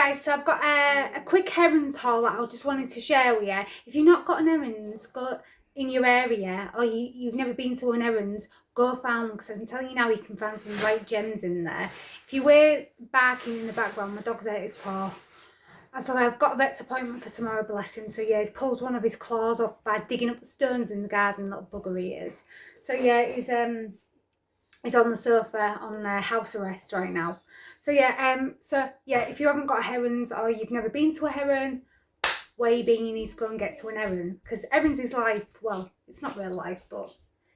guys, so I've got a quick herons haul that I just wanted to share with you. If you've not got an herons go in your area, or you've never been to an herons, go find one, because I'm telling you now, you can find some right gems in there. If you hear barking in the background, my dog's ate his paw. I've got a vet's appointment for tomorrow, bless him. So yeah, he's pulled one of his claws off by digging up the stones in the garden, little bugger he is. So yeah, he's on the sofa on house arrest right now. So yeah, if you haven't got herons or you've never been to a heron, where you been, you need to go and get to an heron, because herons is life. Well, it's not real life, but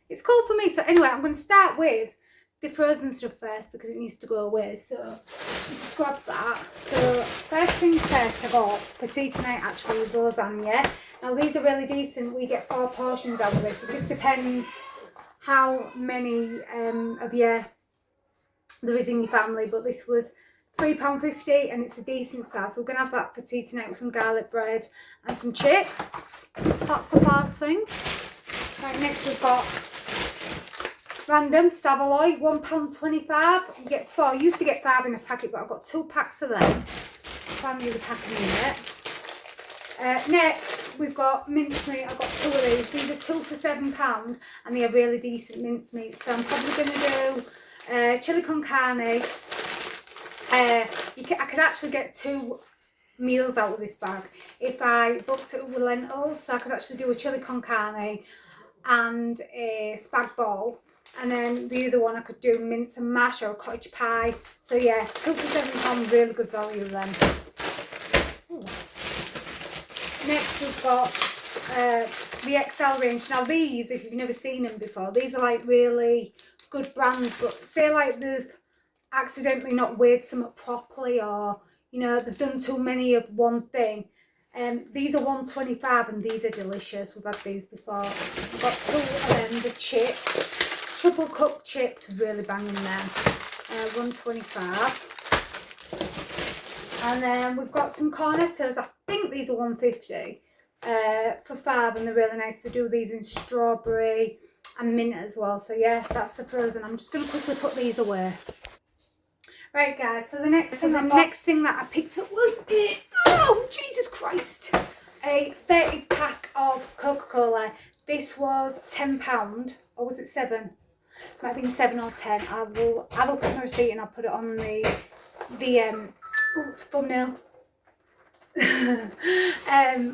it's cool for me. So anyway, I'm going to start with the frozen stuff first because it needs to go away. So just grab that. So first things first, I got for tea tonight actually is lasagna. Now these are really decent. We get 4 portions out of this. It just depends how many of you there is in your family, but this was £3.50 and it's a decent size. So we're going to have that for tea tonight with some garlic bread and some chips. That's the first thing. Right, next we've got random Savoy, £1.25. You get 4. I used to get 5 in a packet, but I've got 2 packs of them. I'll find the other pack in a minute. Next, we've got mincemeat. I've got 2 of these. These are 2 for £7 and they are really decent mincemeat. So I'm probably going to do chili con carne. I could actually get 2 meals out of this bag if I booked it with lentils. So I could actually do a chili con carne and a spag bol. And then the other one I could do mince and mash or a cottage pie. So yeah, 2 for £7, really good value then. Next we've got the XL range. Now these, if you've never seen them before, these are like really good brands, but say like they've accidentally not weighed some up properly, or you know they've done too many of one thing. These are £1.25 and these are delicious. We've had these before. I've got 2 of them, the chips, triple cooked chips, really banging them. £1.25. And then we've got some cornettos. I think these are £1.50 for 5, and they're really nice. To do these in strawberry and mint as well. So yeah, that's the frozen. I'm just going to quickly put these away. Right guys, so the next thing that I picked up was oh Jesus Christ, a 30 pack of Coca-Cola. This was £10, or was it 7? Might have been 7 or 10. I will put my receipt and I'll put it on the thumbnail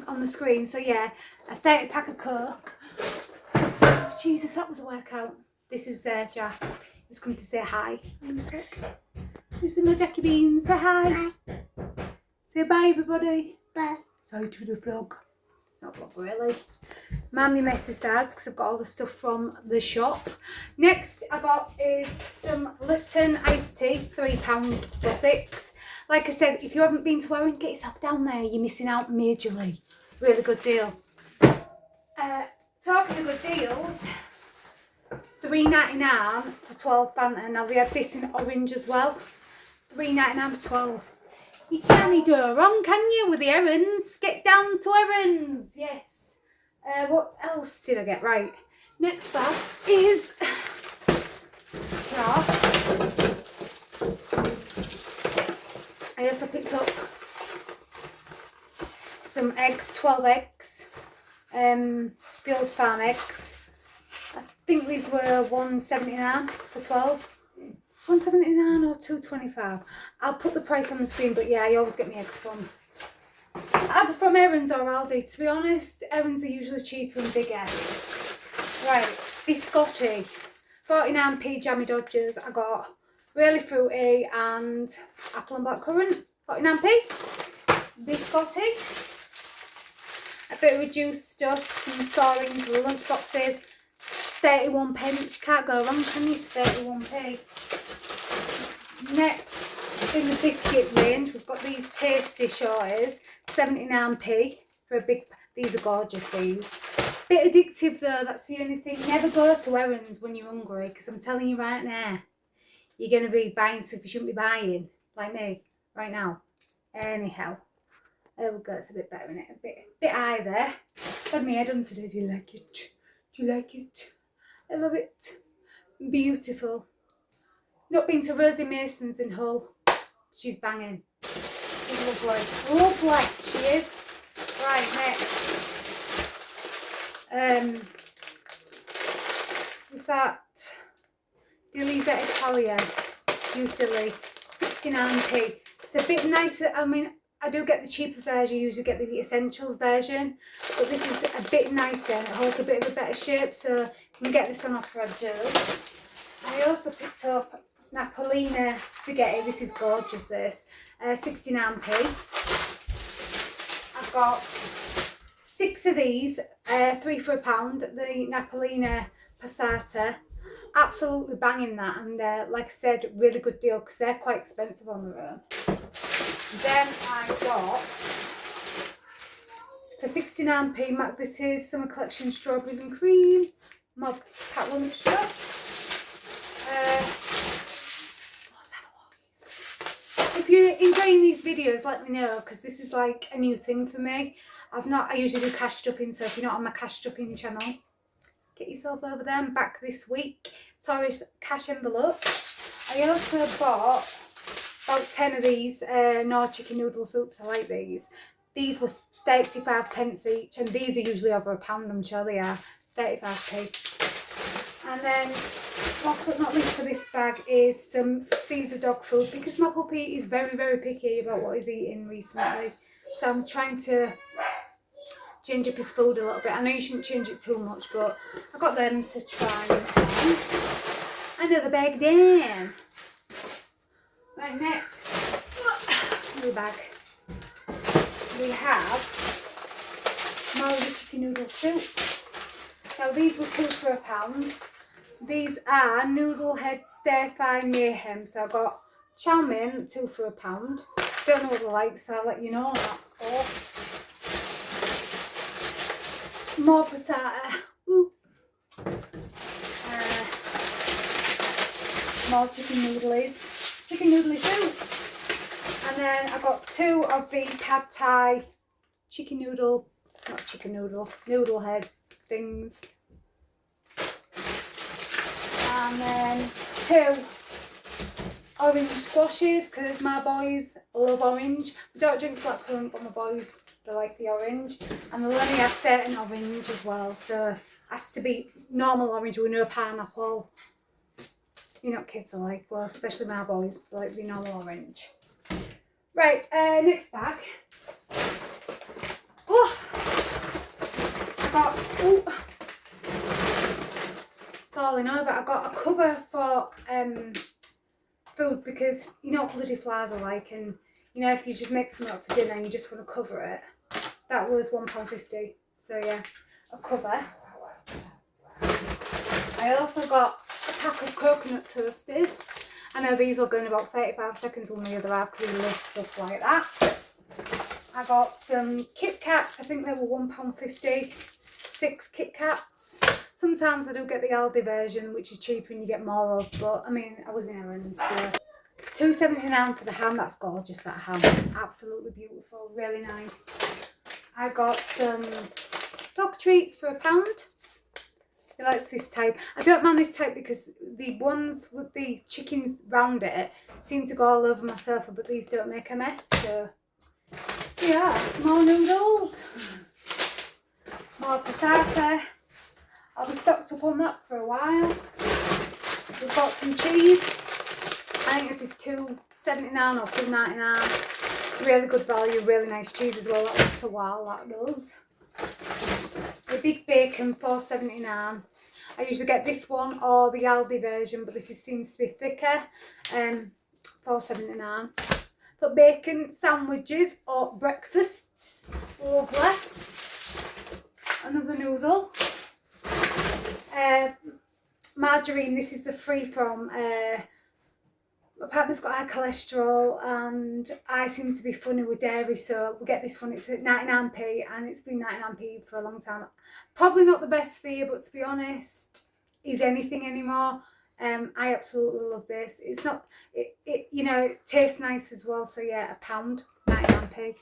on the screen. So yeah, a 30 pack of Coke. Oh, Jesus, that was a workout. This is Jack. He's come to say hi. This is my Jackie Bean. Say hi. Bye. Say bye, everybody. Bye. Sorry to the vlog. It's not a vlog, really. Mammy messes sides because I've got all the stuff from the shop. Next I got is some Lipton iced tea, £3 for 6. Like I said, if you haven't been to Heron, get yourself down there. You're missing out majorly. Really good deal. Talking of good deals, £3.99 for 12 Fanta. Now we had this in orange as well. £3.99 for 12. You can't go wrong, can you, with the herons? Get down to herons. Yes. What else did I get? Right. Next bag is I also picked up some eggs, 12 eggs. The Old Farm eggs. I think these were £1.79 for 12. £1.79 or £2.25. I'll put the price on the screen, but yeah, I always get my eggs from either from Herons or Aldi. To be honest, Herons are usually cheaper and bigger. Right, biscotti, 49p jammy dodgers. I got really fruity and apple and blackcurrant, 49p. Biscotti, a bit of reduced stuff, some storings, lunch boxes, 31p. You can't go wrong, can you? 31p. Next, in the biscuit range, we've got these tasty shorties, 79p for a big. These are gorgeous, these. Bit addictive though, that's the only thing. Never go to Herons when you're hungry, because I'm telling you right now, you're going to be buying stuff you shouldn't be buying, like me, right now. Anyhow, there we go, it's a bit better, isn't it? A bit high there. Got my head on today. Do you like it? Do you like it? I love it. Beautiful. Not been to Rosie Mason's in Hull. She's banging. She's Lovely. Lovely. She is. Right, next. What's that? The Elisa Italia. Usually 69p. It's a bit nicer. I mean, I do get the cheaper version, you usually get the essentials version, but this is a bit nicer and it holds a bit of a better shape, so you can get this on offer. I do. I also picked up Napolina spaghetti. This is gorgeous, this. 69p. I've got 6 of these, 3 for £1, the Napolina passata. Absolutely banging that, and like I said, really good deal because they're quite expensive on their own. Then I got, for 69p, this is Summer Collection Strawberries and Cream, Mob Pat Lunch stuff. If you're enjoying these videos, let me know, because this is like a new thing for me. I usually do cash stuffing, so if you're not on my cash stuffing channel, get yourself over there. I'm back this week. Taurus cash envelope. I also bought about 10 of these Knorr chicken noodle soups. I like these. These were 35p each, and these are usually over £1, I'm sure they are. 35p. And then, last but not least for this bag is some Caesar dog food, because my puppy is very, very picky about what he's eating recently. So I'm trying to change up his food a little bit. I know you shouldn't change it too much, but I got them to try another bag down. Right, next, another bag. We have more of the chicken noodle soup. Now these were 2 for £1. These are noodle head stir fry mayhem. So I got chow mein, 2 for £1. Don't know what they're like, so I'll let you know on that score. More passata. More chicken noodly soup. And then I got 2 of the pad thai noodle head things. And then 2 orange squashes, because my boys love orange. We don't drink blackcurrant, but my boys, they like the orange. And they'll only have certain orange as well, so it has to be normal orange with no pineapple. You know what kids are like, well, especially my boys, they like the normal orange. Right, next bag. Oh, I got, falling over. I got a cover for food, because you know what bloody flies are like, and you know if you just make something up for dinner and you just want to cover it. That was £1.50. So yeah, a cover. I also got a pack of coconut toasters. I know these will go in about 35 seconds on the other half because we love stuff like that. I got some Kit Kats. I think they were £1.50. 6 Kit Kats. Sometimes I do get the Aldi version, which is cheaper and you get more of, but I mean, I was in errands, so. £2.79 for the ham. That's gorgeous, that ham. Absolutely beautiful, really nice. I got some dog treats for £1. He likes this type. I don't mind this type because the ones with the chickens round it seem to go all over my sofa, but these don't make a mess, so yeah. More noodles, more passata. I'll be stocked up on that for a while. We've got some cheese. I think this is £2.79 or £2.99. Really good value, really nice cheese as well. That lasts a while, that does. A big bacon, £4.79. I usually get this one or the Aldi version, but this seems to be thicker. £4.79. For bacon sandwiches or breakfasts, lovely. Another noodle. Margarine. This is the free from. My partner's got high cholesterol and I seem to be funny with dairy, so we get this one. It's at 99p and it's been 99p for a long time. Probably not the best for you, but to be honest, is anything anymore. I absolutely love this. It's not, you know, it tastes nice as well, so yeah, £1, 99p.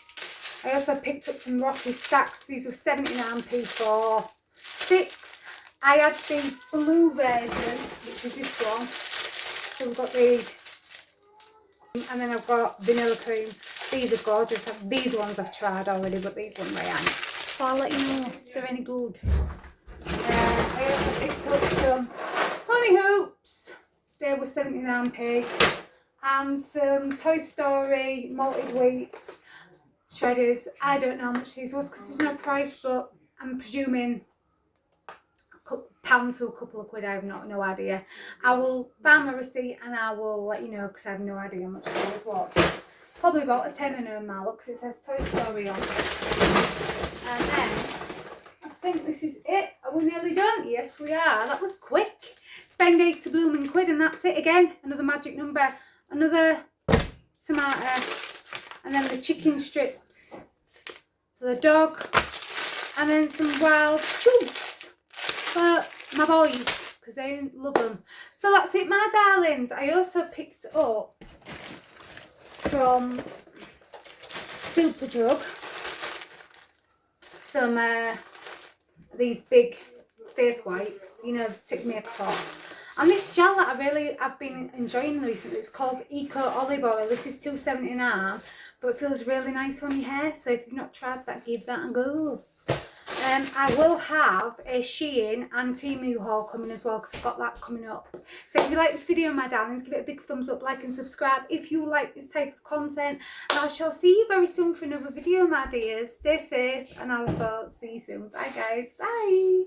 I also picked up some Rocky stacks. These were 79p for 6. I had the blue version, which is this one. So we've got the, and then I've got vanilla cream. These are gorgeous. These ones I've tried already, but these ones I haven't. So I'll let you know if they're any good. I also picked up some honey hoops. They were 79p. And some Toy Story malted wheats shredders. I don't know how much these was because there's no price, but I'm presuming £1 to a couple of quid. I have no idea. I will find my receipt and I will let you know because I have no idea how much it was. What? Probably about a tenner in my look because it says Toy Story on. And then I think this is it. Are we nearly done? Yes, we are. That was quick. Spend 80 blooming quid and that's it again. Another magic number. Another tomato. And then the chicken strips for the dog. And then some wild chunks for my boys because they love them. So that's it, my darlings. I also picked up from Superdrug some these big face wipes, you know, take makeup off. And this gel that I've been enjoying recently, it's called Eco Olive Oil. This is £2.79, but it feels really nice on your hair. So if you've not tried that, give that a go. I will have a Shein and Temu haul coming as well because I've got that coming up. So if you like this video, my darlings, give it a big thumbs up, like and subscribe if you like this type of content. And I shall see you very soon for another video, my dears. Stay safe and I'll see you soon. Bye guys. Bye.